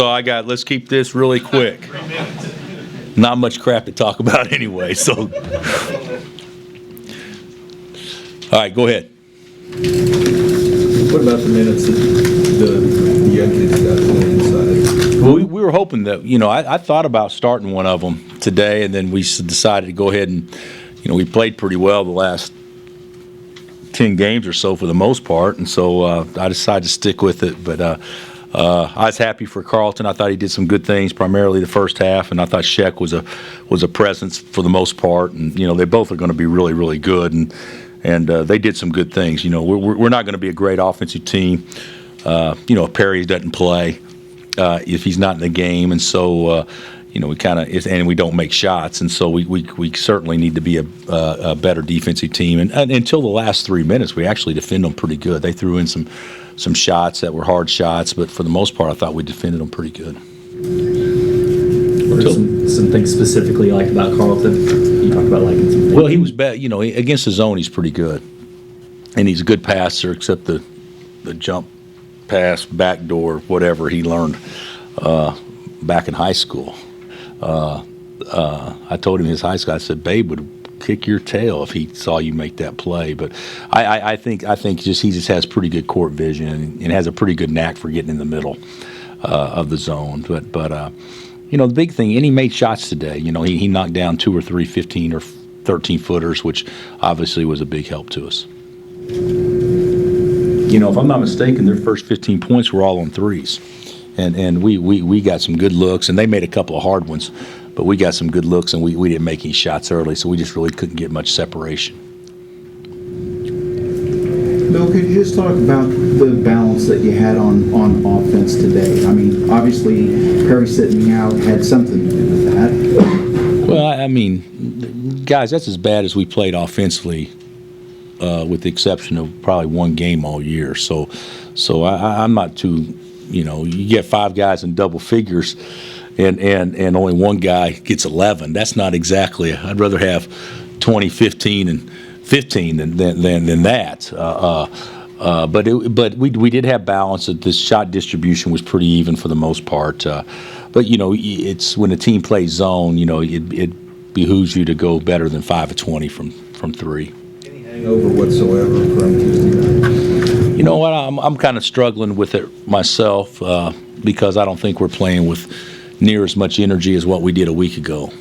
Let's keep this really quick. Not much crap to talk about anyway, so. All right, go ahead. What about the minutes that the young kids got on the inside? Well, we were hoping that, I thought about starting one of them today, and then we decided to go ahead and, we played pretty well the last 10 games or so for the most part, and so I decided to stick with it. But I was happy for Carlton. I thought he did some good things, primarily the first half, and I thought Sheck was a presence for the most part. And they both are going to be really, really good, and they did some good things. We're not going to be a great offensive team. If Perry doesn't play, if he's not in the game, and so we kind of and we don't make shots, and so we certainly need to be a better defensive team. And until the last 3 minutes, we actually defend them pretty good. They threw in some shots that were hard shots, but for the most part, I thought we defended them pretty good. What are some things specifically you liked about Carlton? You talked about liking some things. Well, he was bad. Against the zone, he's pretty good, and he's a good passer, except the jump pass, backdoor, whatever he learned back in high school. I told him in his high school, I said, Babe would kick your tail if he saw you make that play. But I think he just has pretty good court vision and has a pretty good knack for getting in the middle of the zone. But the big thing, and he made shots today. He knocked down 2 or 3 15 or 13 footers, which obviously was a big help to us. If I'm not mistaken, their first 15 points were all on threes. And we got some good looks, and they made a couple of hard ones, but we got some good looks, and we didn't make any shots early, so we just really couldn't get much separation. Bill, could you just talk about the balance that you had on offense today? I mean, obviously, Perry sitting out had something to do with that. Well, guys, that's as bad as we played offensively, with the exception of probably one game all year. So I'm not too. You get 5 guys in double figures, and only one guy gets 11. That's not exactly. I'd rather have 20, 15, and 15 than that. But we did have balance. The shot distribution was pretty even for the most part. But it's when a team plays zone. It behooves you to go better than 5 of 20 from 3. Any hangover whatsoever from Tuesday night? You know what? I'm kind of struggling with it myself because I don't think we're playing with near as much energy as what we did a week ago.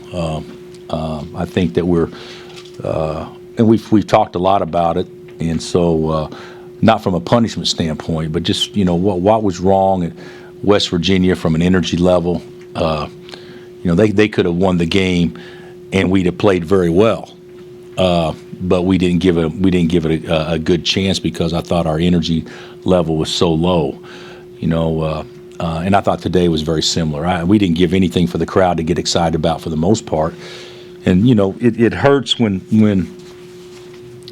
I think that and we've talked a lot about it, and so not from a punishment standpoint, but just what was wrong at West Virginia from an energy level. They could have won the game, and we'd have played very well. But we didn't give it a good chance because I thought our energy level was so low, and I thought today was very similar. We didn't give anything for the crowd to get excited about for the most part, and it hurts when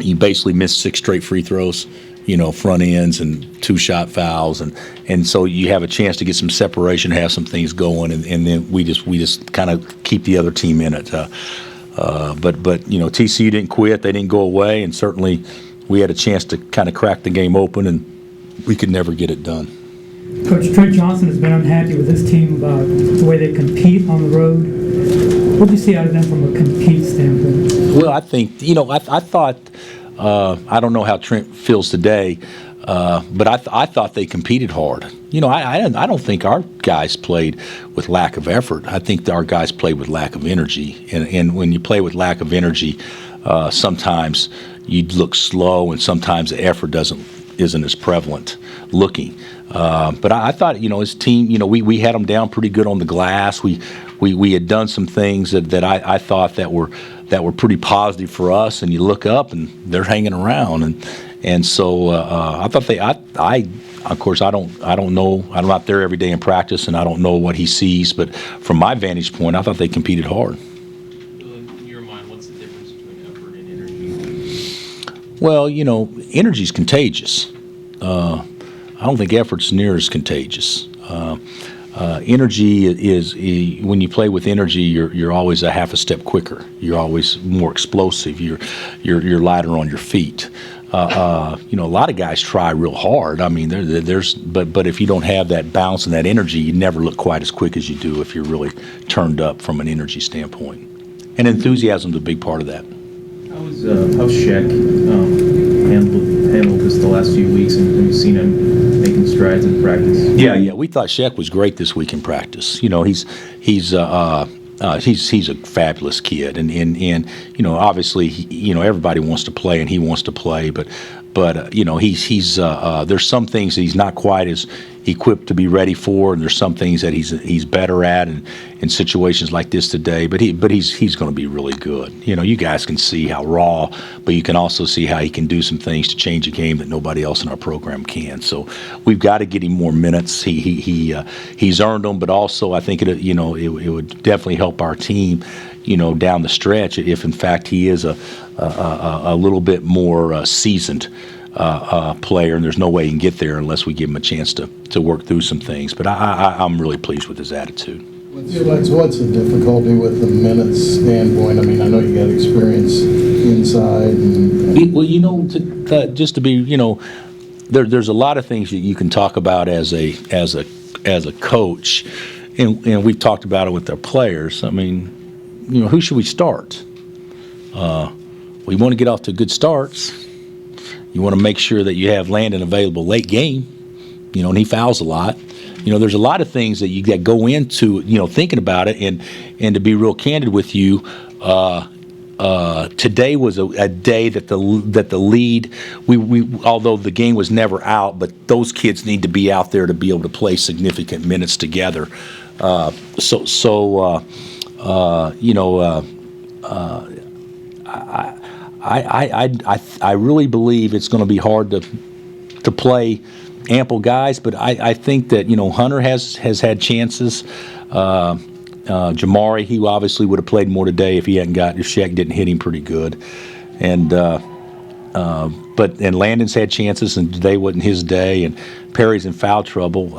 you basically miss 6 straight free throws, front ends and 2 shot fouls, and so you have a chance to get some separation, have some things going, and then we just kind of keep the other team in it. But TCU didn't quit; they didn't go away, and certainly we had a chance to kind of crack the game open, and we could never get it done. Coach Trey Johnson has been unhappy with his team about the way they compete on the road. What do you see out of them from a compete standpoint? Well, I think I thought I don't know how Trent feels today, but I thought they competed hard. I don't think our guys played with lack of effort. I think our guys played with lack of energy. And when you play with lack of energy, sometimes you look slow, and sometimes the effort isn't as prevalent looking. But I thought, his team, we had them down pretty good on the glass. We had done some things that I thought that were pretty positive for us. And you look up, and they're hanging around, and so I thought of course, I don't know. I'm not there every day in practice, and I don't know what he sees. But from my vantage point, I thought they competed hard. In your mind, what's the difference between effort and energy? Well, energy's contagious. I don't think effort's near as contagious. Energy is when you play with energy, you're always a half a step quicker. You're always more explosive. You're lighter on your feet. You know, a lot of guys try real hard. I mean, but if you don't have that bounce and that energy, you never look quite as quick as you do if you're really turned up from an energy standpoint. And enthusiasm's a big part of that. How's Shaq handled this the last few weeks, and have you seen him making strides in practice? Yeah. We thought Shaq was great this week in practice. You know, he's a fabulous kid, and you know, obviously, you know, everybody wants to play, and he wants to play, but you know, he's there's some things that he's not quite as equipped to be ready for, and there's some things that he's better at in situations like this today. But he's going to be really good. You know, you guys can see how raw, but you can also see how he can do some things to change a game that nobody else in our program can. So we've got to get him more minutes. He's earned them, but also I think it would definitely help our team, you know, down the stretch if in fact he is a little bit more seasoned player, and there's no way he can get there unless we give him a chance to work through some things. But I'm really pleased with his attitude. What's the difficulty with the minutes standpoint? I mean, I know you got experience inside. Well, you know, just to be, you know, there's a lot of things that you can talk about as a coach, and we've talked about it with our players. I mean, you know, who should we start? We want to get off to good starts. You want to make sure that you have Landon available late game, you know, and he fouls a lot. You know, there's a lot of things that you got go into, you know, thinking about it, and to be real candid with you, today was a day that the lead, we although the game was never out, but those kids need to be out there to be able to play significant minutes together. You know, I really believe it's going to be hard to play ample guys, but I think that, you know, Hunter has had chances. Jamari, he obviously would have played more today if Shaq didn't hit him pretty good, and Landon's had chances, and today wasn't his day, and Perry's in foul trouble,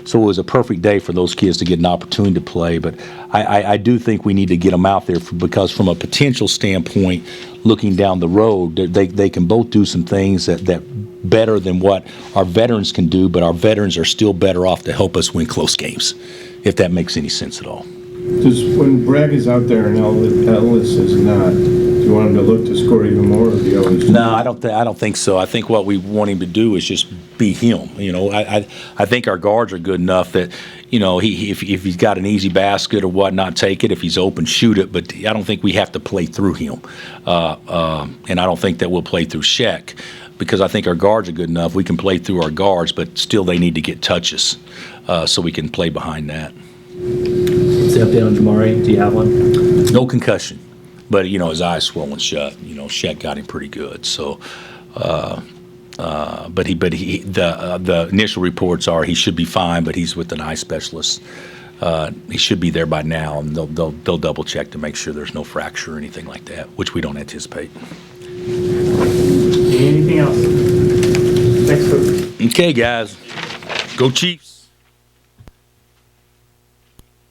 so it was a perfect day for those kids to get an opportunity to play. But I do think we need to get them out there because from a potential standpoint, looking down the road, they can both do some things that better than what our veterans can do, but our veterans are still better off to help us win close games, if that makes any sense at all. Does when Bragg is out there and Ellis is not, do you want him to look to score even more, or do you always? No, I don't think so. I think what we want him to do is just be him. You know, I think our guards are good enough that, you know, if he's got an easy basket or whatnot, take it. If he's open, shoot it. But I don't think we have to play through him, and I don't think that we'll play through Shaq, because I think our guards are good enough. We can play through our guards, but still they need to get touches so we can play behind that. What's the update on Jamari? Do you have one? No concussion, but, you know, his eyes swollen shut. You know, Shaq got him pretty good. So, but the initial reports are he should be fine, but he's with an eye specialist. He should be there by now, and they'll double check to make sure there's no fracture or anything like that, which we don't anticipate. Anything else? Thanks, Coach. Okay, guys, go Chiefs.